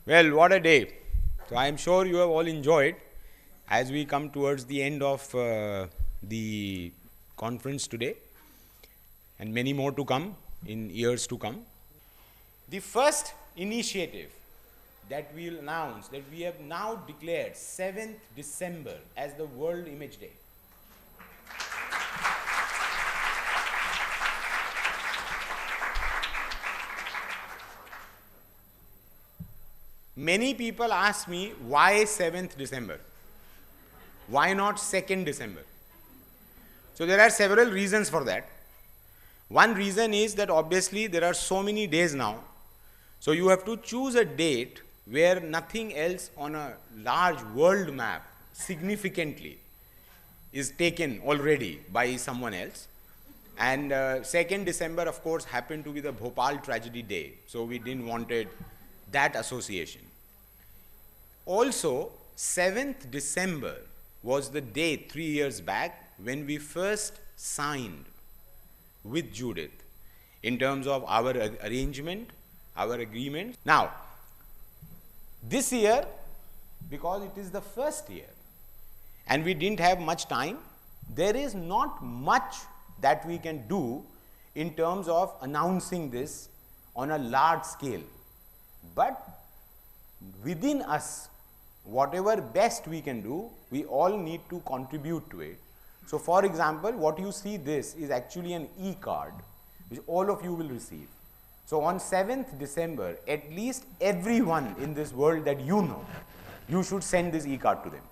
Well, what a day. So I am sure you have all enjoyed as we come towards the end of the conference today, and many more to come in years to come. The first initiative that we will announce, that we have now declared 7th December as the World Image Day. Many people ask me, why 7th December? Why not 2nd December? So there are several reasons for that. One reason is that obviously there are so many days now. So you have to choose a date where nothing else on a large world map significantly is taken already by someone else. And 2nd December, of course, happened to be the Bhopal tragedy day. So we didn't wanted that association. Also, 7th December was the day 3 years back when we first signed with Judith in terms of our arrangement, our agreement. Now, this year, because it is the first year and we didn't have much time, there is not much that we can do in terms of announcing this on a large scale. But within us, whatever best we can do, we all need to contribute to it. So for example, what you see this is actually an e-card which all of you will receive. So on 7th December, at least everyone in this world that you know, you should send this e-card to them.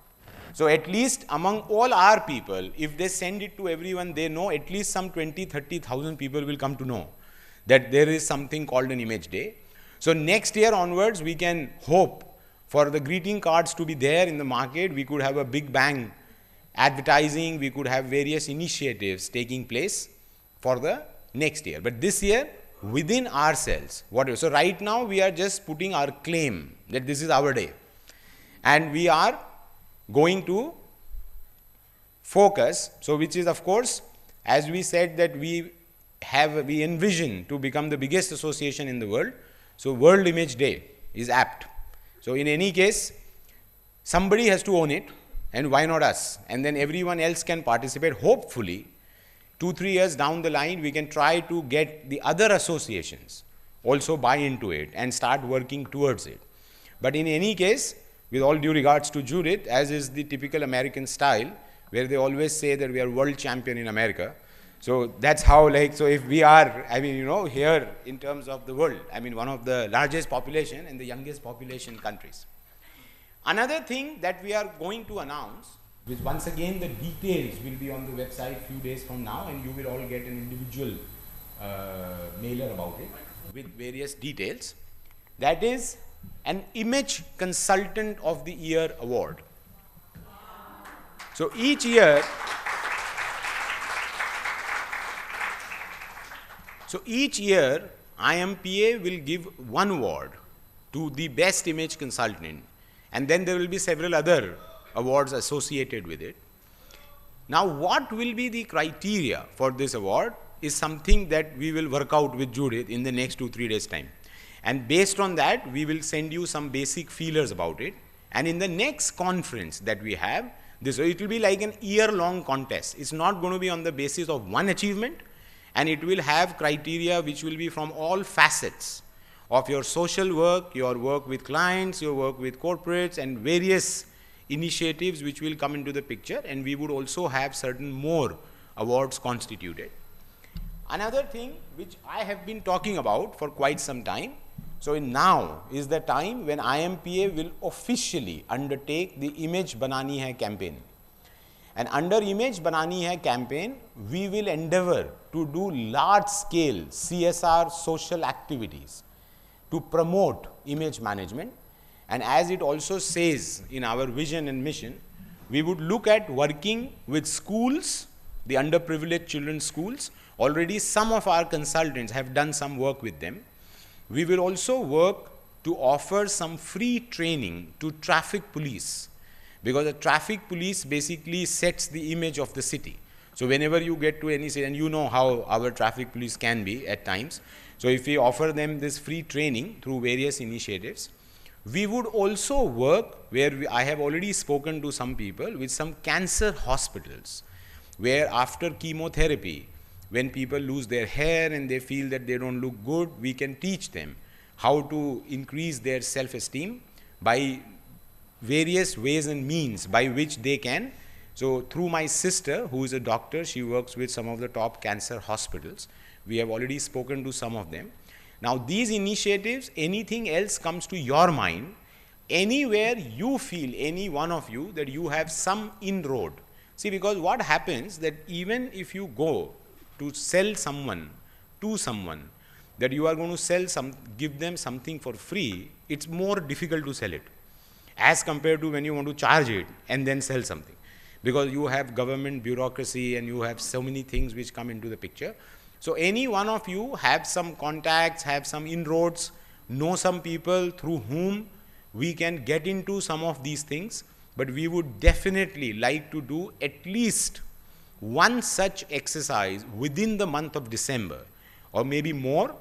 So at least among all our people, if they send it to everyone they know, at least some 20,000-30,000 people will come to know that there is something called an Image Day. So next year onwards, we can hope for the greeting cards to be there in the market. We could have a big bang advertising, we could have various initiatives taking place for the next year. But this year, within ourselves, whatever. So right now, we are just putting our claim that this is our day. And we are going to focus, so which is of course, as we said that we envision to become the biggest association in the world. So World Image Day is apt. So in any case, somebody has to own it, and why not us? And then everyone else can participate. Hopefully, 2-3 years down the line, we can try to get the other associations also buy into it and start working towards it. But in any case, with all due regards to Judith, as is the typical American style, where they always say that we are world champion in America. So that's how, so if we are, here in terms of the world, one of the largest population and the youngest population countries. Another thing that we are going to announce, which once again the details will be on the website few days from now, and you will all get an individual mailer about it with various details. That is an Image Consultant of the Year award. So each year, IMPA will give one award to the best image consultant, and then there will be several other awards associated with it. Now, what will be the criteria for this award is something that we will work out with Judith in the next 2-3 days' time. And based on that, we will send you some basic feelers about it. And in the next conference that we have, it will be like an year-long contest. It's not going to be on the basis of one achievement, and it will have criteria which will be from all facets of your social work, your work with clients, your work with corporates, and various initiatives which will come into the picture, and we would also have certain more awards constituted. Another thing which I have been talking about for quite some time, so now is the time when IMPA will officially undertake the Image Banani Hai campaign. And under Image Banani Hai campaign, we will endeavor to do large-scale CSR social activities to promote image management. And as it also says in our vision and mission, we would look at working with schools, the underprivileged children's schools. Already some of our consultants have done some work with them. We will also work to offer some free training to traffic police, because the traffic police basically sets the image of the city. So whenever you get to any city, and you know how our traffic police can be at times, so if we offer them this free training through various initiatives, We would also work where I have already spoken to some people with some cancer hospitals, where after chemotherapy, when people lose their hair and they feel that they don't look good, we can teach them how to increase their self-esteem by various ways and means by which they can. So through my sister, who is a doctor, she works with some of the top cancer hospitals. We have already spoken to some of them. Now these initiatives, anything else comes to your mind, anywhere you feel, any one of you, that you have some inroad. See, because what happens that even if you go to sell someone to someone, that you are going to give them something for free, it's more difficult to sell it as compared to when you want to charge it and then sell something. Because you have government bureaucracy and you have so many things which come into the picture. So any one of you have some contacts, have some inroads, know some people through whom we can get into some of these things, but we would definitely like to do at least one such exercise within the month of December, or maybe more,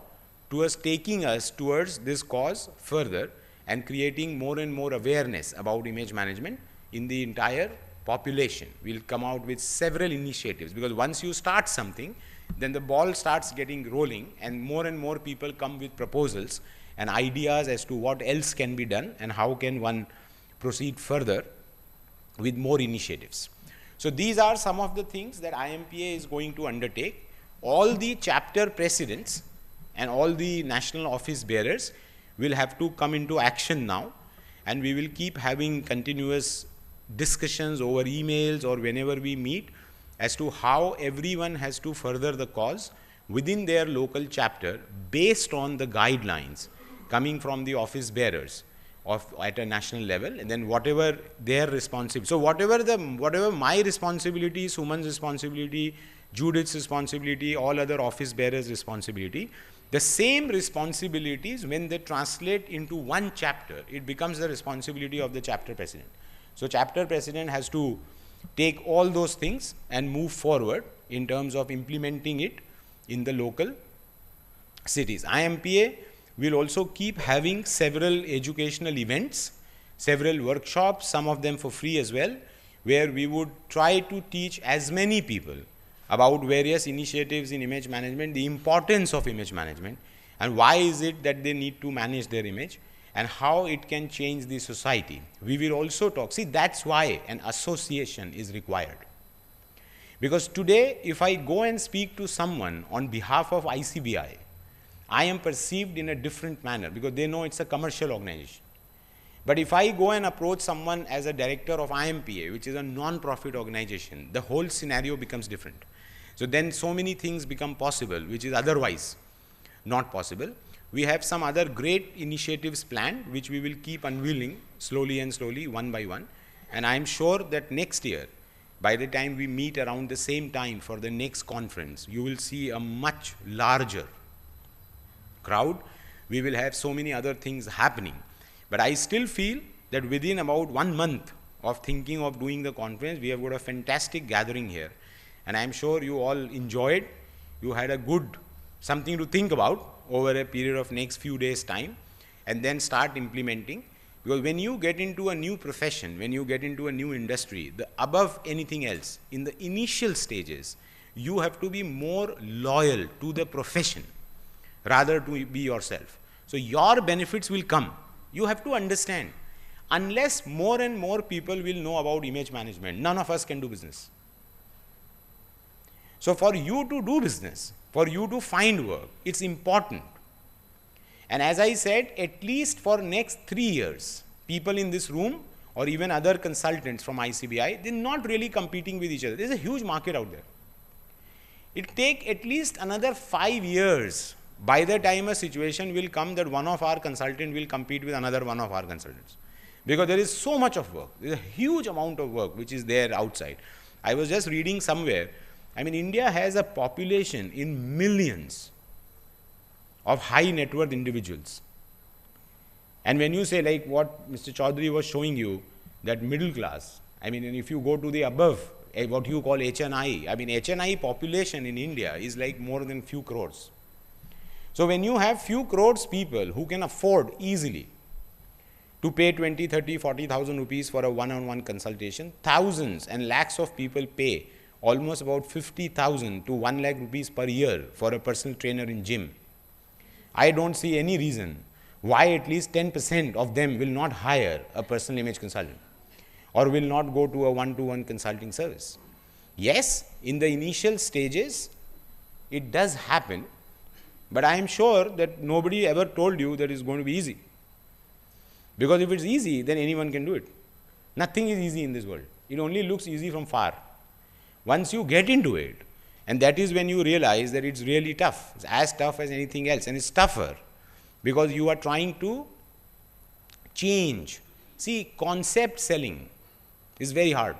towards taking us towards this cause further and creating more and more awareness about image management in the entire population. We'll come out with several initiatives, because once you start something, then the ball starts getting rolling and more people come with proposals and ideas as to what else can be done and how can one proceed further with more initiatives. So these are some of the things that IMPA is going to undertake. All the chapter presidents and all the national office bearers will have to come into action now, and we will keep having continuous discussions over emails or whenever we meet as to how everyone has to further the cause within their local chapter based on the guidelines coming from the office bearers at a national level, and then whatever their responsibility. So whatever my responsibility, Suman's responsibility, Judith's responsibility, all other office bearers' responsibility, the same responsibilities, when they translate into one chapter, it becomes the responsibility of the chapter president. So chapter president has to take all those things and move forward in terms of implementing it in the local cities. IMPA will also keep having several educational events, several workshops, some of them for free as well, where we would try to teach as many people about various initiatives in image management, the importance of image management, and why is it that they need to manage their image, and how it can change the society. We will also talk. See, that's why an association is required. Because today, if I go and speak to someone on behalf of ICBI, I am perceived in a different manner because they know it's a commercial organization. But if I go and approach someone as a director of IMPA, which is a non-profit organization, the whole scenario becomes different. So then so many things become possible, which is otherwise not possible. We have some other great initiatives planned, which we will keep unveiling slowly and slowly, one by one. And I am sure that next year, by the time we meet around the same time for the next conference, you will see a much larger crowd. We will have so many other things happening. But I still feel that within about 1 month of thinking of doing the conference, we have got a fantastic gathering here. And I am sure you all enjoyed. You had a good something to think about over a period of next few days' time, and then start implementing. Because when you get into a new profession, when you get into a new industry, above anything else, in the initial stages, you have to be more loyal to the profession rather to be yourself. So your benefits will come. You have to understand, unless more and more people will know about image management, none of us can do business. So for you to do business, for you to find work, it's important. And as I said, at least for next 3 years, people in this room or even other consultants from ICBI, they're not really competing with each other. There's a huge market out there. It'll take at least another 5 years by the time a situation will come that one of our consultants will compete with another one of our consultants. Because there is so much of work. There's a huge amount of work which is there outside. I was just reading somewhere, I mean, India has a population in millions of high net worth individuals. And when you say like what Mr. Chaudhary was showing you, that middle class, I mean, and if you go to the above, what you call HNI, I mean, HNI population in India is like more than few crores. So when you have few crores people who can afford easily to pay 20, 30, 40,000 rupees for a one-on-one consultation. Thousands and lakhs of people pay almost about 50,000 to 1 lakh rupees per year for a personal trainer in gym. I don't see any reason why at least 10% of them will not hire a personal image consultant or will not go to a one-to-one consulting service. Yes, in the initial stages, it does happen, but I am sure that nobody ever told you that it's going to be easy. Because if it's easy, then anyone can do it. Nothing is easy in this world. It only looks easy from far. Once you get into it, and that is when you realize that it's really tough. It's as tough as anything else, and it's tougher because you are trying to change. See, concept selling is very hard.